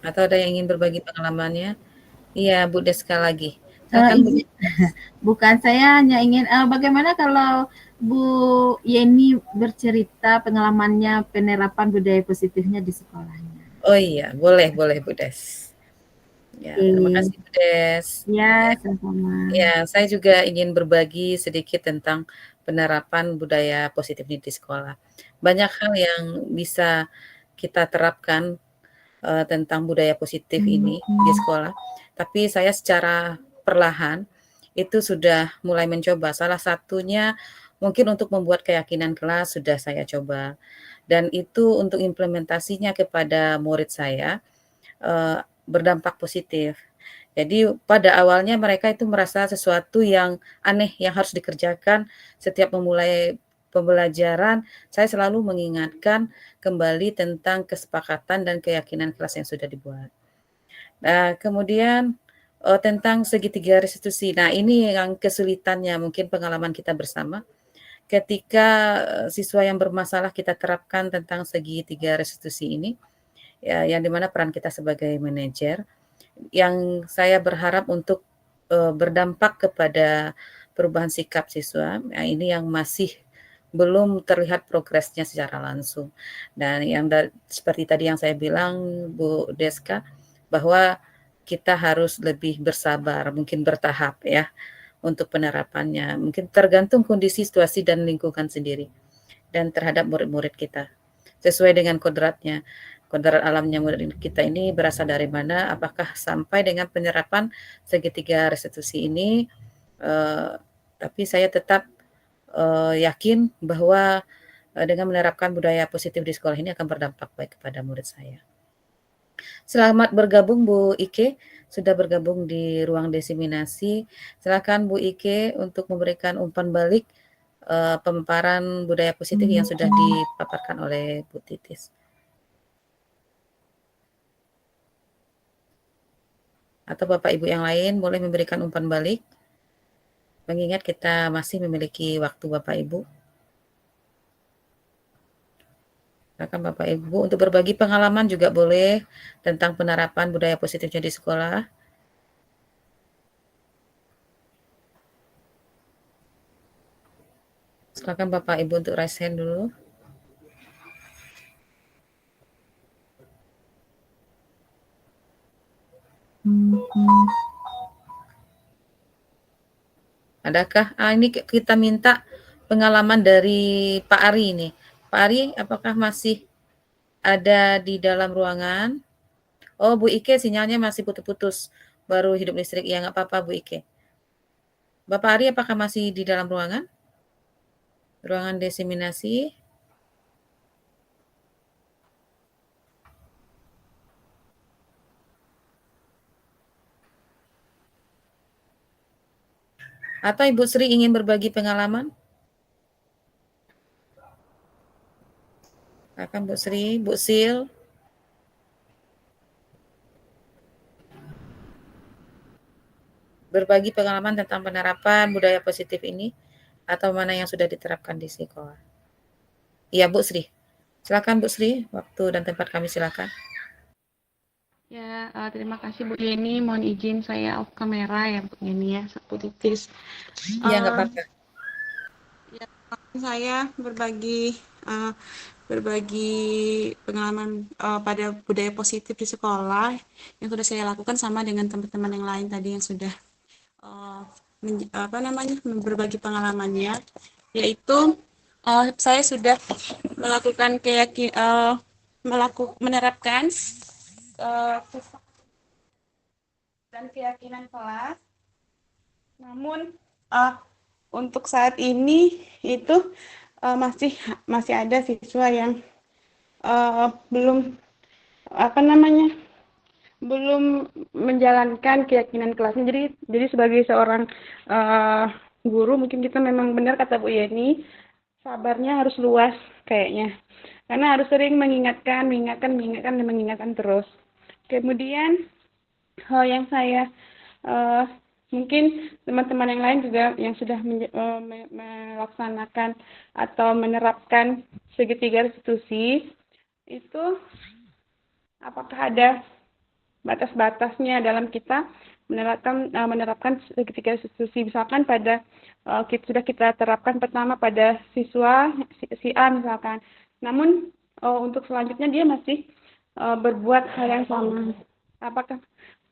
Atau ada yang ingin berbagi pengalamannya? Iya, Bu Deska lagi. Bukan, saya hanya ingin bagaimana kalau Bu Yeni bercerita pengalamannya penerapan budaya positifnya di sekolahnya. Oh iya, boleh Bu Des. Ya, terima kasih Bu Des. Ya, sama-sama. Ya, saya juga ingin berbagi sedikit tentang penerapan budaya positif di sekolah. Banyak hal yang bisa kita terapkan tentang budaya positif ini di sekolah, tapi saya secara perlahan itu sudah mulai mencoba. Salah satunya mungkin untuk membuat keyakinan kelas sudah saya coba, dan itu untuk implementasinya kepada murid saya berdampak positif. Jadi pada awalnya mereka itu merasa sesuatu yang aneh yang harus dikerjakan setiap memulai pembelajaran. Saya selalu mengingatkan kembali tentang kesepakatan dan keyakinan kelas yang sudah dibuat. Nah, kemudian tentang segitiga restitusi. Nah, ini yang kesulitannya mungkin pengalaman kita bersama. Ketika siswa yang bermasalah kita terapkan tentang segitiga restitusi ini, ya, yang dimana peran kita sebagai manajer, yang saya berharap untuk berdampak kepada perubahan sikap siswa. Nah, ini yang masih belum terlihat progresnya secara langsung. Dan yang seperti tadi yang saya bilang Bu Deska, bahwa kita harus lebih bersabar, mungkin bertahap ya untuk penerapannya. Mungkin tergantung kondisi, situasi dan lingkungan sendiri dan terhadap murid-murid kita. Sesuai dengan kodratnya. Kodrat alamnya murid kita ini berasal dari mana? Apakah sampai dengan penyerapan segitiga restitusi ini? Tapi saya tetap yakin bahwa dengan menerapkan budaya positif di sekolah ini akan berdampak baik kepada murid saya. Selamat bergabung Bu Ike, sudah bergabung di ruang diseminasi. Silakan Bu Ike untuk memberikan umpan balik pemaparan budaya positif yang sudah dipaparkan oleh Bu Titis. Atau Bapak Ibu yang lain boleh memberikan umpan balik. Mengingat kita masih memiliki waktu Bapak Ibu. Silakan Bapak Ibu untuk berbagi pengalaman juga boleh tentang penerapan budaya positifnya di sekolah. Silakan Bapak Ibu untuk raise hand dulu. Adakah? Ini kita minta pengalaman dari Pak Ari ini. Pak Ari, apakah masih ada di dalam ruangan? Oh, Bu Ike sinyalnya masih putus-putus. Baru hidup listrik. Ya, nggak apa-apa, Bu Ike. Bapak Ari, apakah masih di dalam ruangan? Ruangan desiminasi? Atau Ibu Sri ingin berbagi pengalaman? Akan Bu Sri, Bu Sil. Berbagi pengalaman tentang penerapan budaya positif ini atau mana yang sudah diterapkan di sekolah. Iya, Bu Sri. Silakan Bu Sri, waktu dan tempat kami silakan. Ya, terima kasih Bu Yeni. Mohon izin saya off kamera ya Bu Yeni ya, Bu Titis. Iya, nggak apa-apa. Ya, saya berbagi pengalaman pada budaya positif di sekolah yang sudah saya lakukan sama dengan teman-teman yang lain tadi yang sudah berbagi pengalamannya, yaitu saya sudah melakukan menerapkan dan keyakinan kelas. Namun untuk saat ini itu masih ada siswa yang belum belum menjalankan keyakinan kelasnya. Jadi sebagai seorang guru, mungkin kita memang benar kata Bu Yeni, sabarnya harus luas kayaknya. Karena harus sering mengingatkan dan mengingatkan terus. Kemudian hal yang saya mungkin teman-teman yang lain juga yang sudah melaksanakan atau menerapkan segitiga restitusi itu, apakah ada batas-batasnya dalam kita menerapkan segitiga restitusi? Misalkan pada sudah kita terapkan pertama pada siswa si A misalkan, namun untuk selanjutnya dia masih berbuat hal yang sama. Apakah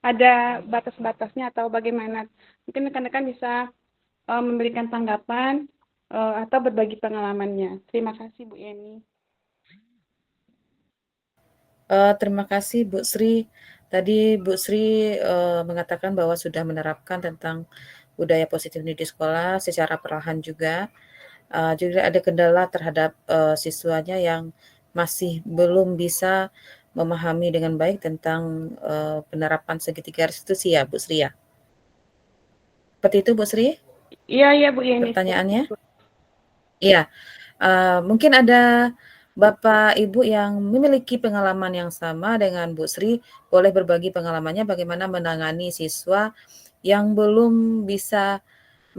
ada batas-batasnya atau bagaimana? Mungkin rekan-rekan bisa memberikan tanggapan atau berbagi pengalamannya. Terima kasih Bu Yeni. Terima kasih Bu Sri. Tadi Bu Sri mengatakan bahwa sudah menerapkan tentang budaya positif di sekolah secara perlahan juga. Juga ada kendala terhadap siswanya yang masih belum bisa memahami dengan baik tentang penerapan segitiga restitusi ya Bu Sri ya. Seperti itu Bu Sri? Iya Bu Yeni. Pertanyaannya? Iya. Mungkin ada Bapak Ibu yang memiliki pengalaman yang sama dengan Bu Sri, boleh berbagi pengalamannya bagaimana menangani siswa yang belum bisa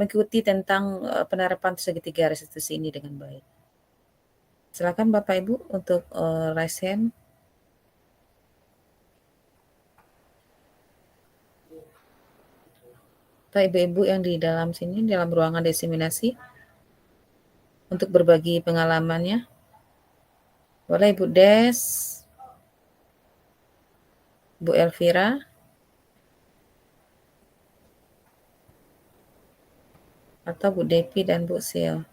mengikuti tentang penerapan segitiga restitusi ini dengan baik. Silakan Bapak Ibu untuk raise hand. Atau ibu-ibu yang di dalam sini, dalam ruangan desiminasi, untuk berbagi pengalamannya. Boleh Ibu Des, Bu Elvira, atau Bu Depi dan Bu Sil.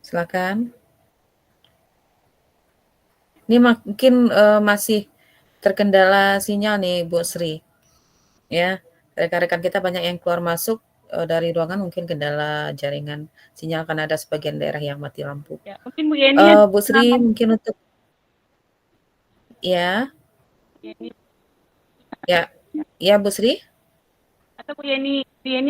Silakan. Ini mungkin masih terkendala sinyal nih Bu Sri. Ya, rekan-rekan kita banyak yang keluar masuk dari ruangan, mungkin kendala jaringan sinyal karena ada sebagian daerah yang mati lampu. Ya, mungkin Bu Yeni Bu Sri mungkin untuk ya. Ya Bu Sri. Atau Bu Yeni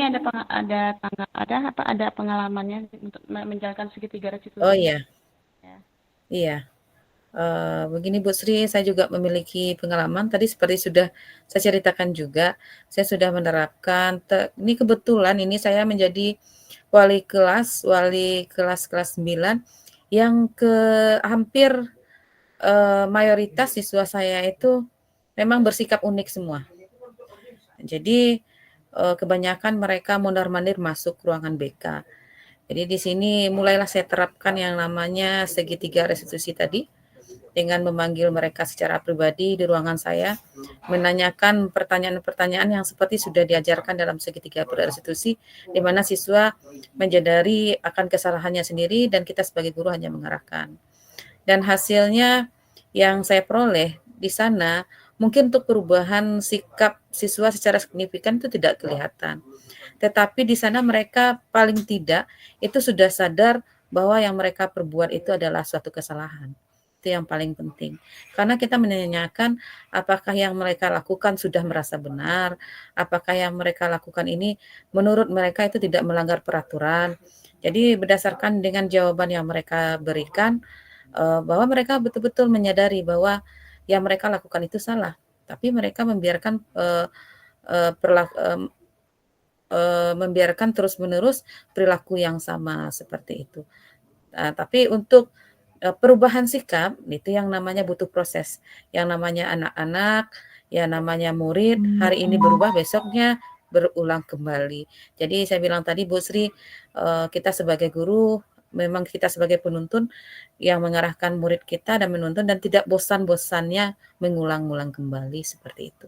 ada pengalamannya untuk menjalankan segitiga restitusi? Oh iya. Ya. Iya. Begini Bu Sri, saya juga memiliki pengalaman. Tadi seperti sudah saya ceritakan juga, saya sudah menerapkan. Ini kebetulan ini saya menjadi wali kelas kelas 9 yang hampir mayoritas siswa saya itu memang bersikap unik semua. Jadi kebanyakan mereka mondar-mandir masuk ruangan BK. Jadi di sini mulailah saya terapkan yang namanya segitiga restitusi tadi, dengan memanggil mereka secara pribadi di ruangan saya, menanyakan pertanyaan-pertanyaan yang seperti sudah diajarkan dalam segitiga restitusi, di mana siswa menyadari akan kesalahannya sendiri dan kita sebagai guru hanya mengarahkan. Dan hasilnya yang saya peroleh di sana, mungkin untuk perubahan sikap siswa secara signifikan itu tidak kelihatan. Tetapi di sana mereka paling tidak itu sudah sadar bahwa yang mereka perbuat itu adalah suatu kesalahan. Itu yang paling penting. Karena kita menanyakan apakah yang mereka lakukan sudah merasa benar, apakah yang mereka lakukan ini menurut mereka itu tidak melanggar peraturan. Jadi berdasarkan dengan jawaban yang mereka berikan, bahwa mereka betul-betul menyadari bahwa yang mereka lakukan itu salah, tapi mereka membiarkan membiarkan terus-menerus perilaku yang sama seperti itu. Tapi untuk perubahan sikap itu yang namanya butuh proses. Yang namanya anak-anak, yang namanya murid, hari ini berubah, besoknya berulang kembali. Jadi saya bilang tadi Bu Sri, kita sebagai guru, memang kita sebagai penuntun yang mengarahkan murid kita dan menuntun dan tidak bosan-bosannya mengulang-ulang kembali seperti itu.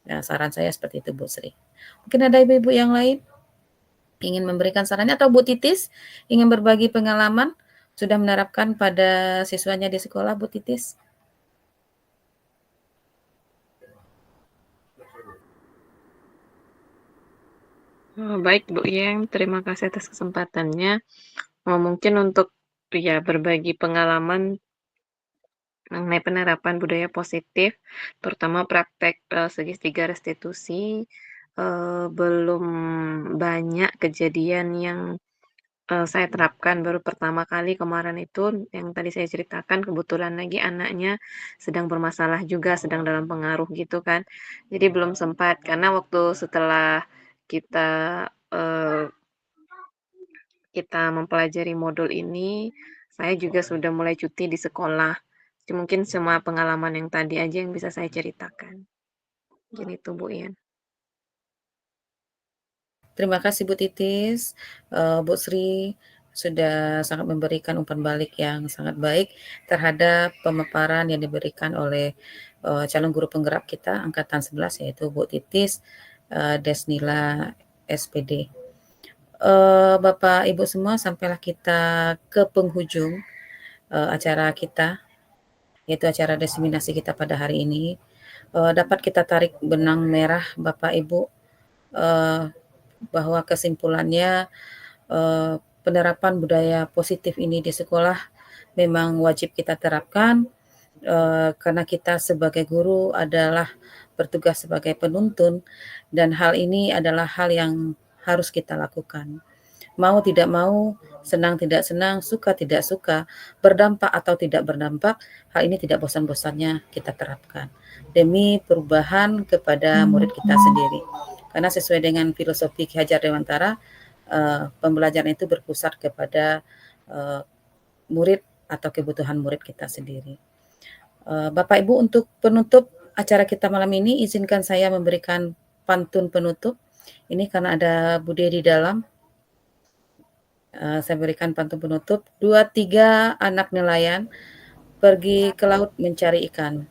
Nah, saran saya seperti itu Bu Sri. Mungkin ada ibu-ibu yang lain ingin memberikan sarannya, atau Bu Titis ingin berbagi pengalaman sudah menerapkan pada siswanya di sekolah, Bu Titis? Baik Bu Yeng, terima kasih atas kesempatannya. Mungkin untuk ya berbagi pengalaman mengenai penerapan budaya positif, terutama praktek segitiga restitusi, belum banyak kejadian yang saya terapkan. Baru pertama kali kemarin itu yang tadi saya ceritakan, kebetulan lagi anaknya sedang bermasalah juga, sedang dalam pengaruh gitu kan. Jadi belum sempat, karena waktu setelah kita mempelajari modul ini, saya juga sudah mulai cuti di sekolah. Jadi mungkin semua pengalaman yang tadi aja yang bisa saya ceritakan. Gini tuh Bu Ian. Terima kasih Bu Titis, Bu Sri sudah sangat memberikan umpan balik yang sangat baik terhadap pemaparan yang diberikan oleh calon guru penggerak kita angkatan 11, yaitu Bu Titis Desnila SPD. Bapak Ibu semua, sampailah kita ke penghujung acara kita, yaitu acara diseminasi kita pada hari ini. Dapat kita tarik benang merah Bapak Ibu, bahwa kesimpulannya penerapan budaya positif ini di sekolah memang wajib kita terapkan, karena kita sebagai guru adalah bertugas sebagai penuntun, dan hal ini adalah hal yang harus kita lakukan. Mau tidak mau, senang tidak senang, suka tidak suka, berdampak atau tidak berdampak, hal ini tidak bosan-bosannya kita terapkan demi perubahan kepada murid kita sendiri. Karena sesuai dengan filosofi Ki Hajar Dewantara, pembelajaran itu berpusat kepada murid atau kebutuhan murid kita sendiri. Bapak Ibu, untuk penutup acara kita malam ini, izinkan saya memberikan pantun penutup. Ini karena ada Bude di dalam. Saya berikan pantun penutup. 2, 3 anak nelayan pergi ke laut mencari ikan.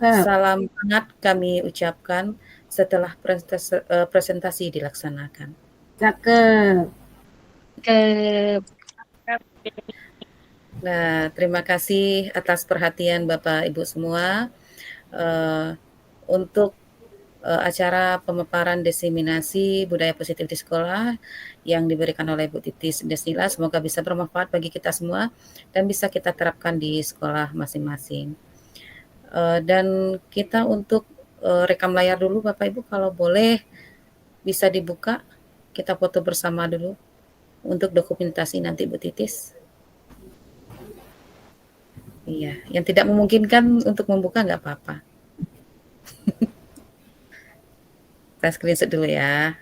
Salam hangat kami ucapkan setelah presentasi dilaksanakan. Cakep. Nah, terima kasih atas perhatian Bapak Ibu semua untuk acara pemaparan diseminasi budaya positif di sekolah yang diberikan oleh Bu Titis Desnila. Semoga bisa bermanfaat bagi kita semua dan bisa kita terapkan di sekolah masing-masing. Dan kita untuk rekam layar dulu Bapak Ibu, kalau boleh bisa dibuka, kita foto bersama dulu untuk dokumentasi nanti Bu Titis. Iya, yang tidak memungkinkan untuk membuka nggak apa-apa. Kita screenshot dulu ya.